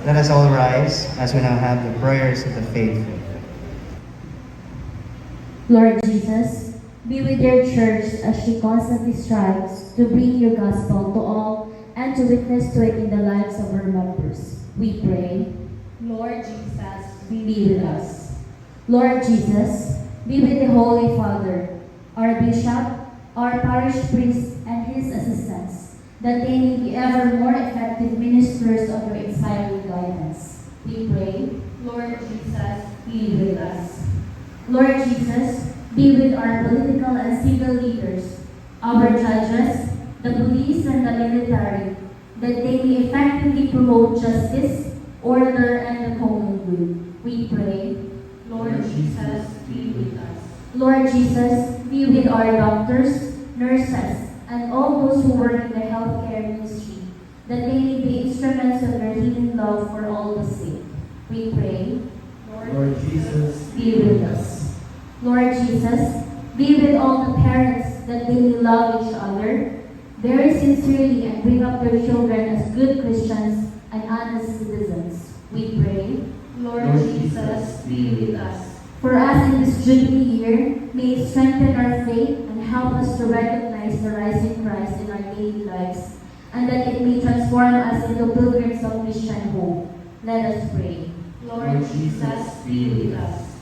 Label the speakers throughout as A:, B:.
A: Let us all rise as we now have the prayers of the faithful.
B: Lord Jesus, be with your church as she constantly strives to bring your gospel to all and to witness to it in the lives of her members. We pray.
C: Lord Jesus,
B: Be with us. Lord Jesus, be with the Holy Father, our bishop, our parish priest, and his assistants, that they may be ever more effective ministers of your inspiring guidance. We pray.
C: Lord Jesus,
B: Be with us. Lord Jesus, be with our political and civil leaders, our judges, the police, and the military, that they may effectively promote justice, order, and the common good. We pray.
C: Lord Jesus, be with us.
B: Lord Jesus, be with our doctors, nurses, and all those who work in the healthcare ministry, that they may be instruments of your healing love for all the sick. We pray.
C: Lord Jesus,
B: Be with us. Lord Jesus, be with all the parents, that they may love each other very sincerely and bring up their children as good Christians and honest citizens. We pray.
C: Lord Jesus, be with us.
B: For us in this Jubilee year, may it strengthen our faith and help us to recognize the rising Christ in our daily lives, and that it may transform us into pilgrims of Christian hope. Let us pray.
C: Lord Jesus, be with us.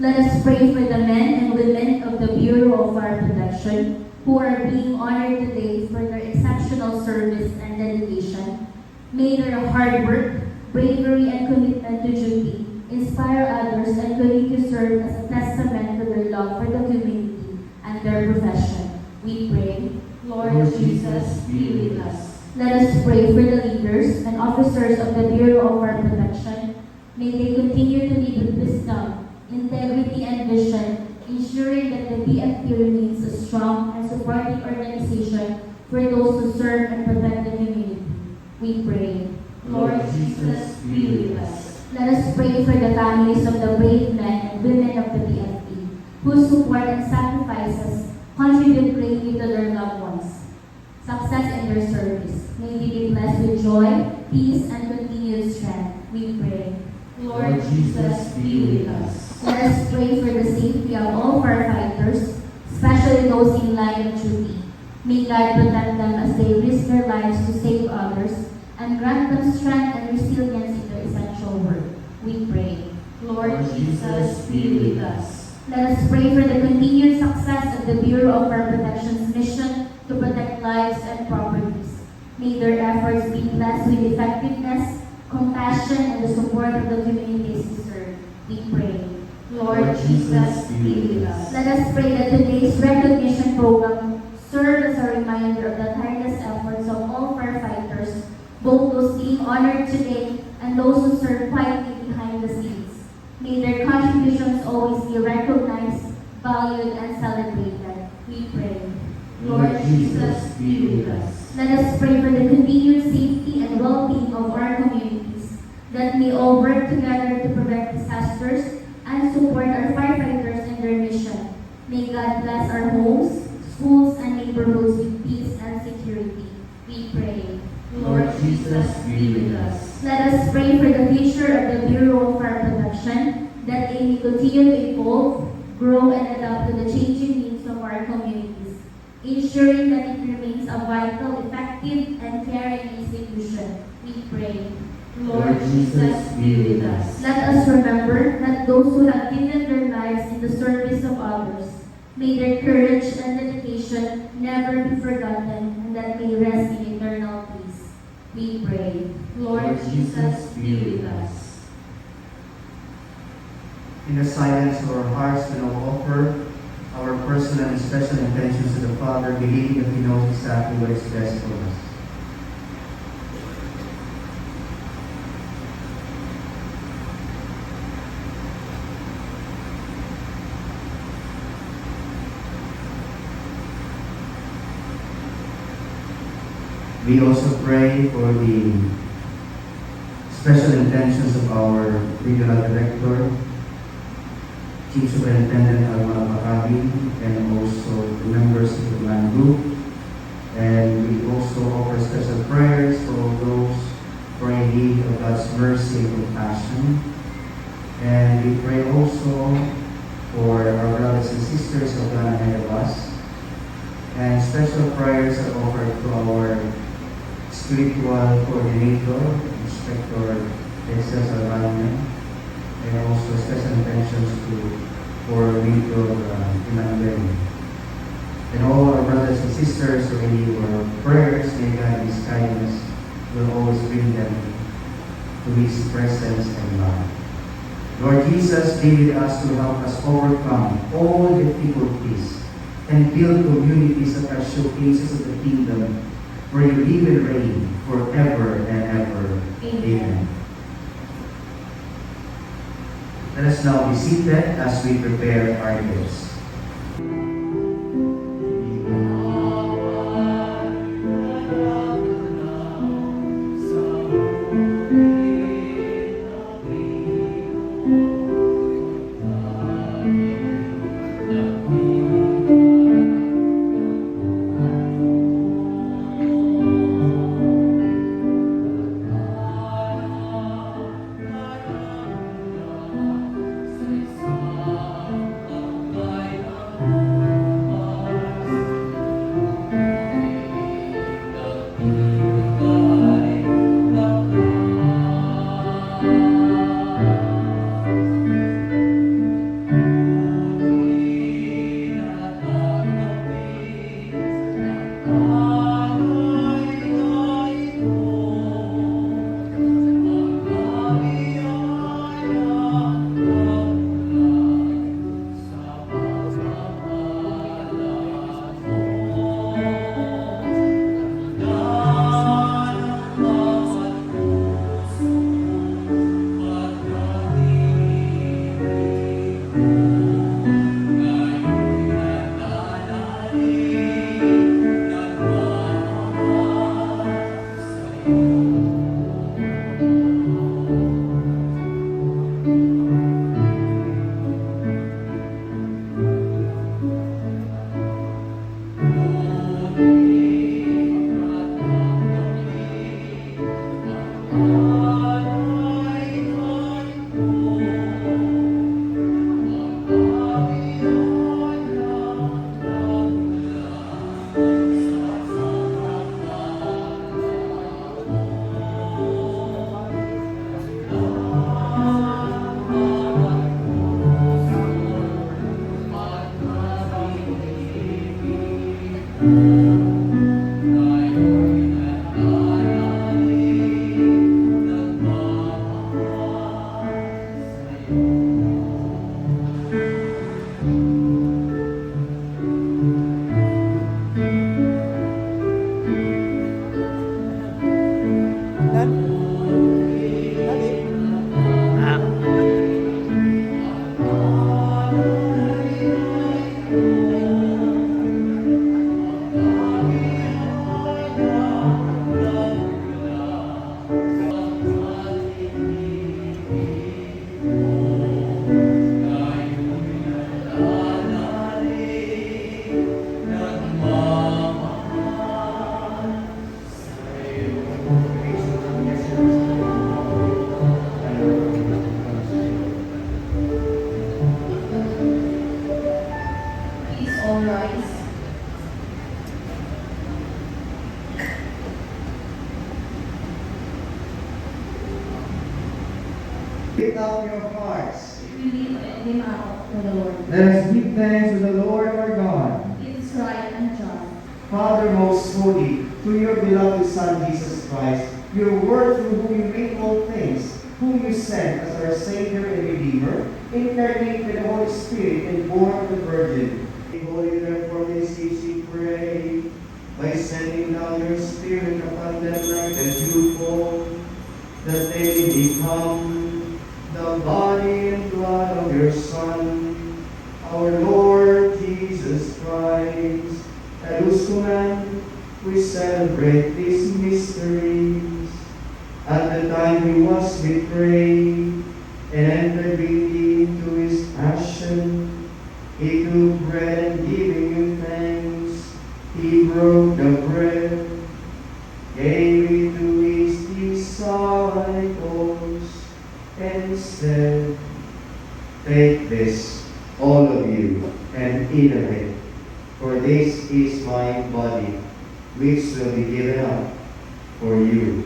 B: Let us pray for the men and women of the Bureau of Fire Protection who are being honored today for their exceptional service and dedication. May their hard work, bravery, and commitment to duty inspire others and continue to serve as a testament to their love for the community and their profession. We pray.
C: Lord Jesus, be with us.
B: Let us pray for the leaders and officers of the Bureau of Fire Protection. May they continue to lead with wisdom, integrity, and vision, ensuring that the BFP remains a strong and supporting organization for those who serve and protect the community. We pray.
C: Lord Jesus, be with us.
B: Let us pray for the families of the brave men and women of the BFP, whose support and sacrifices contribute greatly to their loved ones' success in their service. May they be blessed with joy, peace, and continued strength. We pray.
C: Lord Jesus, be with us.
B: Let us pray for the safety of all firefighters, especially those in line of duty. May God protect them as they risk their lives to save others, and grant them strength and resilience in their essential work. We pray.
C: Lord Jesus, be with us.
B: Let us pray for the continued success of the Bureau of Fire Protection's mission to protect lives and properties. May their efforts be blessed with effectiveness, compassion, and the support of the communities they serve. We pray.
C: Lord Jesus, be with us.
B: Let us pray that today's recognition program serve as a reminder of the tireless efforts of all firefighters, both those being honored today and those who serve quietly behind the scenes. May their contributions always be recognized, valued, and celebrated. We pray.
C: Lord Jesus, be with us.
B: Let us pray for the continued safety and well-being of our communities, that we all work together to prevent disasters and support our firefighters in their mission. May God bless our homes, schools, and neighborhoods with peace and security. We pray.
C: Lord Jesus, be with us.
B: Let us pray for the future of the Bureau of Fire Protection, that they may continue to evolve, grow, and adapt to the changing needs of our communities, ensuring that it remains a vital, effective, and caring institution. We pray.
C: Lord Jesus, be with us.
B: Let us remember that those who have given their lives in the service of others, may their courage and dedication never be forgotten, and that they rest in eternal peace. We pray.
C: Lord Jesus, be with us.
A: In the silence of our hearts, we now offer our personal and special intentions to the Father, believing that He knows exactly what is best for us. We also pray for the special intentions of our regional director, Chief Superintendent Alma Makabi, and also the members of the command group. And we also offer special prayers for those for in need of God's mercy and compassion. And we pray also for our brothers and sisters who have gone ahead of us. And special prayers are offered to our spiritual coordinator, Inspector Jesus Alvarez, and also special intentions for Major Emmanuel. And all our brothers and sisters who need our prayers, may God in His kindness will always bring them to His presence and love. Lord Jesus, be with us to help us overcome all difficulties and build communities that are showcases of the kingdom where you live and reign forever and ever. Amen. Let us now be seated as we prepare our gifts.
D: Lift up your hearts.
B: We lift him up to the Lord.
D: Let us give thanks to the Lord our God.
B: It is right and just.
D: Father most holy, through your beloved Son Jesus Christ, your word through whom you made all things, whom you sent as our Savior and Redeemer, incarnate with the Holy Spirit and born of the Virgin. Holy, therefore, this we pray, by sending down your Spirit upon them like a dewfall, that they may become the body and blood of your Son, our Lord Jesus Christ, at whose command we celebrate these mysteries. At the time he was betrayed and entered into his passion, he took bread and giving you thanks, he broke the bread, gave it to his disciples, and said, "Take this, all of you, and eat of it, for this is my body, which will be given up for you."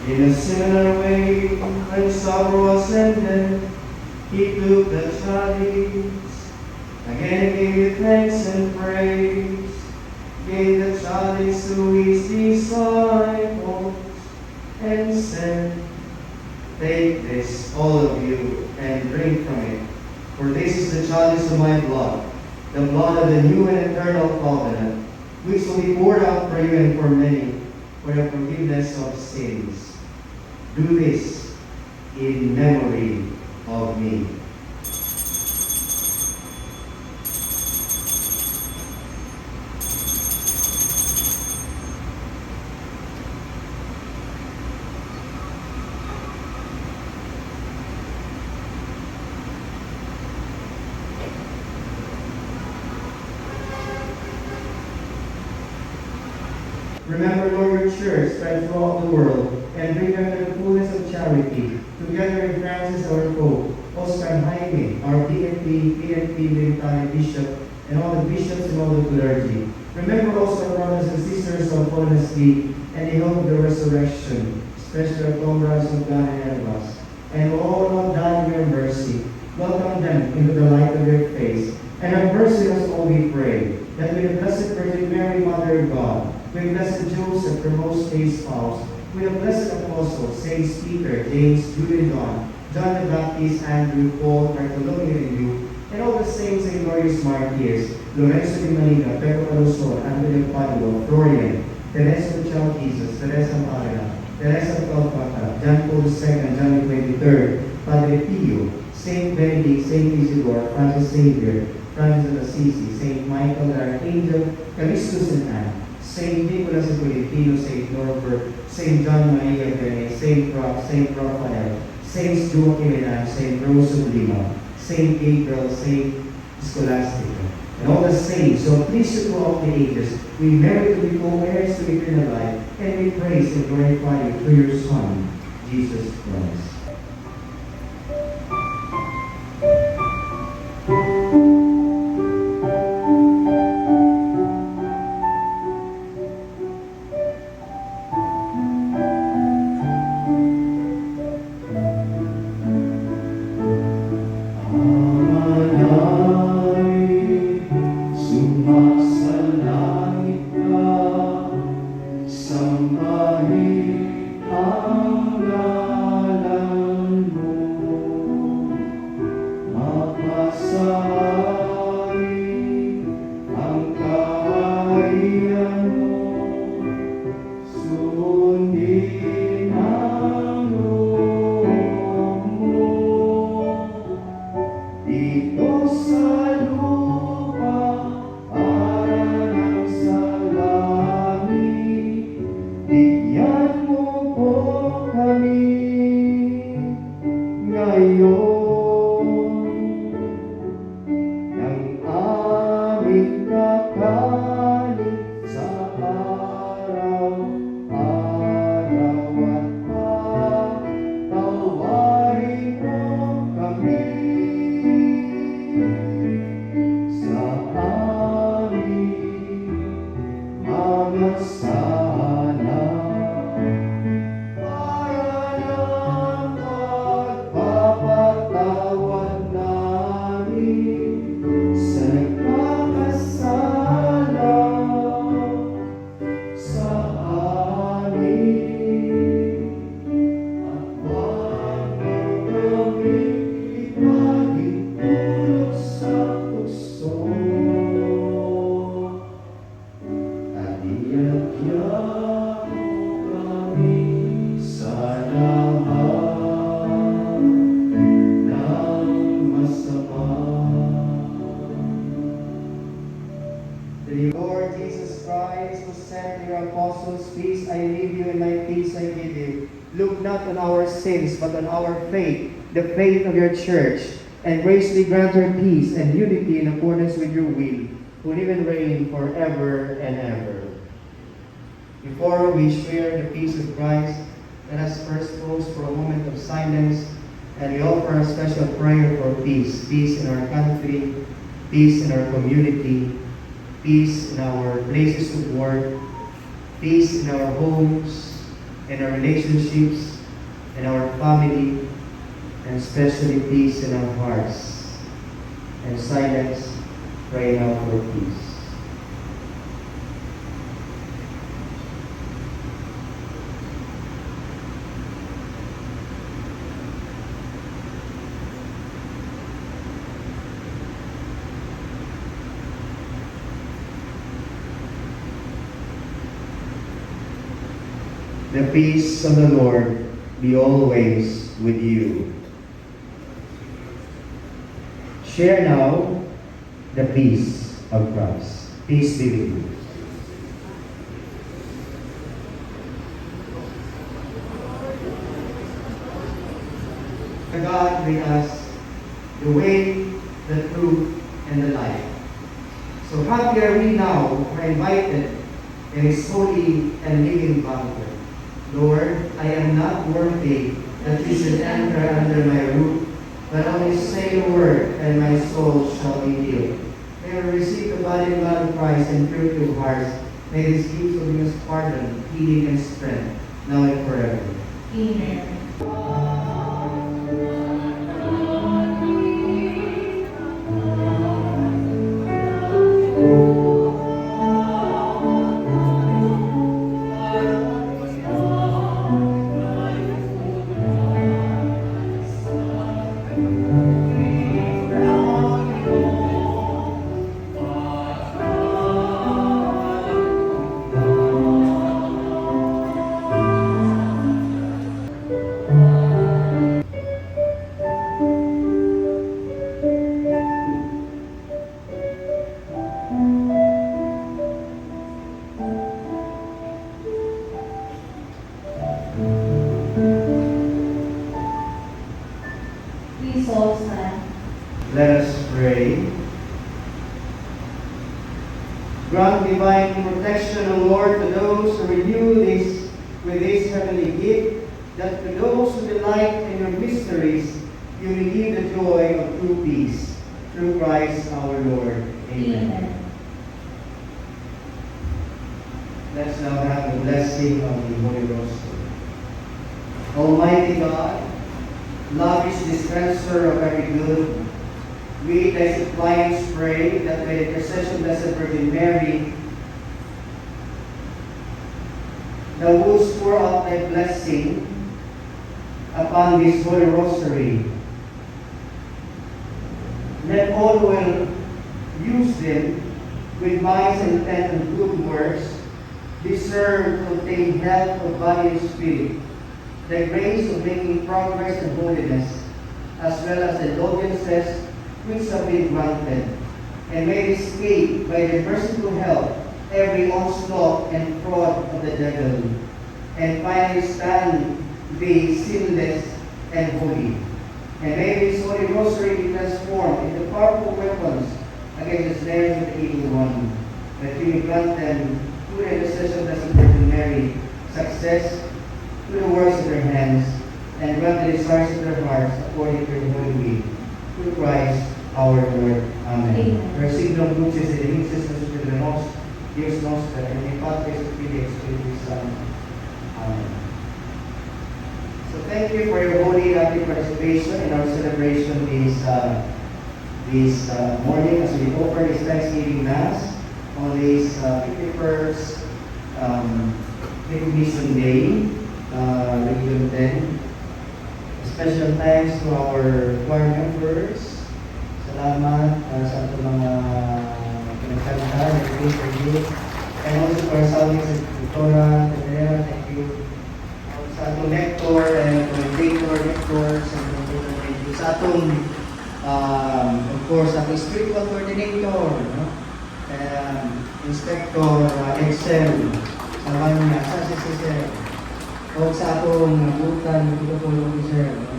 D: In a similar way, when supper was ended, he took the chalice, again gave thanks and praise, gave the chalice to his disciples, and said, "Take this, all of you, and drink from it, for this is the chalice of my blood, the blood of the new and eternal covenant, which will be poured out for you and for many, for the forgiveness of sins. Do this in memory of me." Remember, Lord, your church spread throughout the world, and bring them to the fullness of charity, together with Francis, our Pope, Oscar Jaime, our PNP military bishop, and all the bishops and all the clergy. Remember also our brothers and sisters of fallen asleep, and the hope of the resurrection, especially our comrades of God and of us, and all who have died in your mercy. Welcome them into the light of your face, and have mercy on us all, we pray, that with the Blessed Virgin Mary, Mother of God, with Blessed Joseph, her most chaste spouse, with the blessed apostles, Saints Peter, James, Jude, and John the Baptist, Andrew, Paul, Bartholomew, and Luke, and all the saints and glorious martyrs, Lorenzo de Maniga, Pedro Calosor, Anthony of Padua, Florian, Teresa of the Child Jesus, Teresa Parga, Teresa of Calcutta, John Paul II, John the 23rd, Padre Pio, Saint Benedict, Saint Isidore, Francis Xavier, Francis of Assisi, Saint Michael the Archangel, Callistus and Anne, Saint Nicholas of Filipino, Saint Norbert, Saint John Maria Vianney, Saint Rock, Saint Raphael, Saints Joachim and Anne, Saint Rose of Lima, Saint Gabriel, Saint Scholastica, and all the saints who have pleased you throughout the ages. We merit to be co-heirs to eternal life, and we praise and glorify you through your Son, Jesus Christ. you. Lord Jesus Christ, who said to your apostles, "Peace I leave you, and my peace I give you." Look not on our sins, but on our faith, the faith of your church, and graciously grant her peace and unity in accordance with your will, who live and reign forever and ever. Before we share the peace of Christ, let us first pause for a moment of silence, and we offer a special prayer for peace. Peace in our country, peace in our community, peace in our places of work, peace in our homes, in our relationships, in our family, and especially peace in our hearts. And silence, pray now for peace. The peace of the Lord be always with you. Share now the peace of Christ. Peace be with you. The God with us, the way, the truth, and the life. So happy are we now who are invited in His holy and living banquet. Lord, I am not worthy that you should enter under my roof, but only say a word, and my soul shall be healed. May we receive the body and blood of Christ in purity of hearts. May this gift of His pardon, healing, and strength, now and forever.
B: Amen. Please all stand.
D: Let us pray. Grant divine protection, O Lord, to those who renew this with this heavenly gift, that to those who delight in your mysteries, you will give the joy of true peace. Through Christ our Lord. Amen. Let's now have the blessing of the Holy Rosary. Almighty God, lavish dispenser of every good, we thy suppliants pray that by the intercession of Blessed Virgin Mary, thou wouldst pour out thy blessing upon this Holy Rosary. Let all who will use them with minds intent on good works deserve to obtain health of body and spirit, the grace of making progress in holiness, as well as the indulgences which have been granted, and may escape by the merciful help every onslaught and fraud of the devil, and finally stand be sinless and holy. And may this Holy Rosary be transformed into powerful weapons against the snares of the evil one, that you may grant them, through the intercession of Blessed Virgin Mary, success through the works of their hands, and grant the desires of their hearts according to your holy will. Through Christ our Lord. Amen.
B: Amen.
D: Resignum crucis et inicis nostri nos, Deus noster, et in Patris et Filii et Spiritus Sancti. Amen. So thank you for your holy active participation in our celebration this morning as we offer this Thanksgiving Mass on this 51st Recognition Day, Region 10. Special thanks to our choir members. Salamat sa ating mga pinagkanta, nag-pray for you. And also for our sounding Victoria, thank you. Sa atong lector and lectors, and thank you. Sa atong, of course, atong spiritual coordinator, no?
A: Inspector Excel sa kanya, sa si Sir. O sa akong nabutan, protocol officer, no?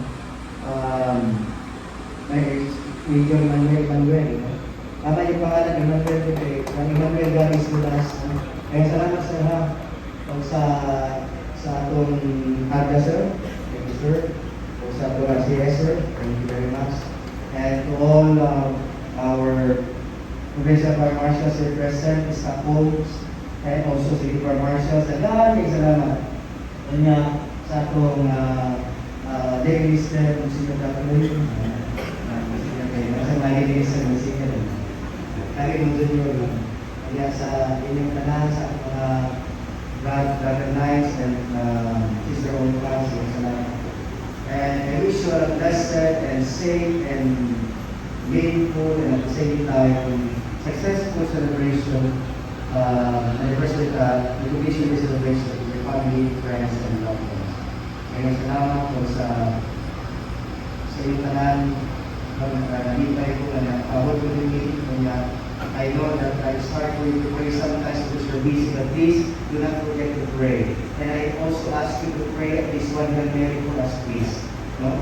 A: Major Manuel, no? Tama yung pangalan ng Manuel, Manuel Gamis Mulas. No? Kaya salamat sir ha. O sa atong Arda sir, thank you sir. O sa atong RCS sir, thank you very much. And to all our Provincial Fire Marshals sir present, staff homes, and also City Fire Marshals, and maraming salamat. Kanya sa atong daily listener ng Sino Dapoy, sa mga listener ng Sino, kami ng junior, kaya sa inyong tanan, sa mga brother knights and sister own class, salamat. And I wish you a blessed and safe and meaningful and at the same time successful celebration, anniversary, recognition celebration with your family, friends, and loved ones. Kaya salamat po sa iyong tanan, nalipay ko na nakawag ko din meeting ko niya. I know that I start for you to pray sometimes because you're busy, but please do not forget to pray. And I also ask you to pray at least one Hail Mary for us, please. No?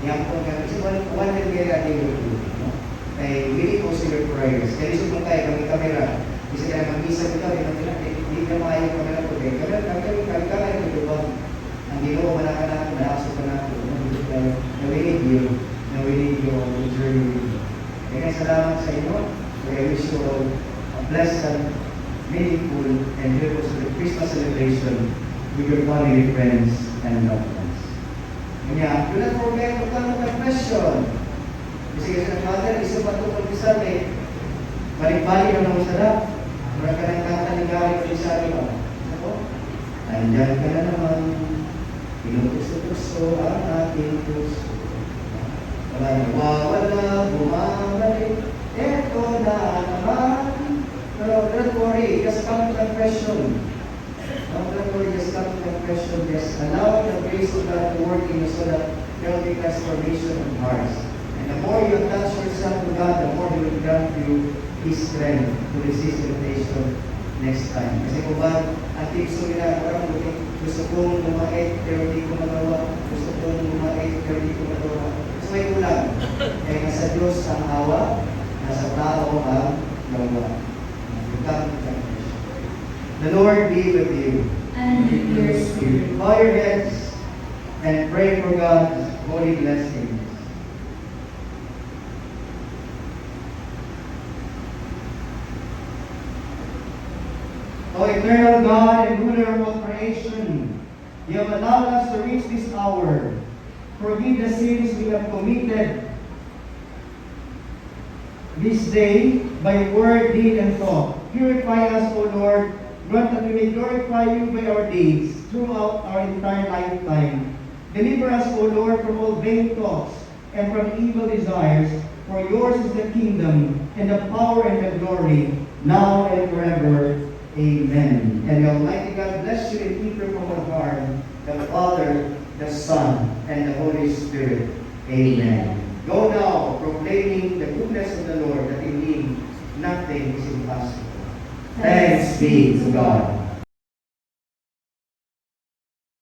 A: Yan po nga, kasi one Hail Mary a day will do. No? Ay, really also your prayers. Kaya isip mo tayo, kami kamera. Kasi kaya mag-isa ko kami, hindi ka maayon kamera ko. Kami kamera ko ba? Ang ginoo, malaka malakas pa na ako. Na we need you. Na we need you on the journey. Kaya salamat sa inyo. I wish you all a blessed, meaningful, and joyful Christmas celebration with your family, friends, and loved ones. Kanya, do not forget to come to confession. Kasi sa Father, isa pa ito pag-isang balik-balik na ng sarap. Mara ka ng kakaligarin ko isa rin. Andyan ka na naman, pinupuso-puso ang ating puso. Wala nawawala, bumabalik, eto na naman. Pero don't worry, just come to confession. Don't worry, just come to confession. Just allow the grace of God to work in you so that there will be transformation of hearts. And the more you attach yourself to God, the more He will grant you His strength to resist temptation next time. Kasi kung ba, ang tips ko parang gusto kong lumait, pero hindi ko magawa. Gusto kong lumait, pero hindi ko magawa. So may ulang. Kaya nasa Diyos ang awa, nasa tao ang gawa. The Lord be with you.
B: And with your spirit.
A: Bow your heads and pray for God's holy blessings. O eternal God and ruler of all creation, you have allowed us to reach this hour. Forgive the sins we have committed this day by word, deed, and thought. Purify us, O Lord. Grant that we may glorify you by our deeds throughout our entire lifetime. Deliver us, O Lord, from all vain thoughts and from evil desires. For yours is the kingdom, and the power, and the glory, now and forever. Amen. And the Almighty God bless you and keep you from all harm, the Father, the Son, and the Holy Spirit. Amen. Go now, proclaiming the goodness of the Lord, that in Him nothing is impossible. Thanks be to God.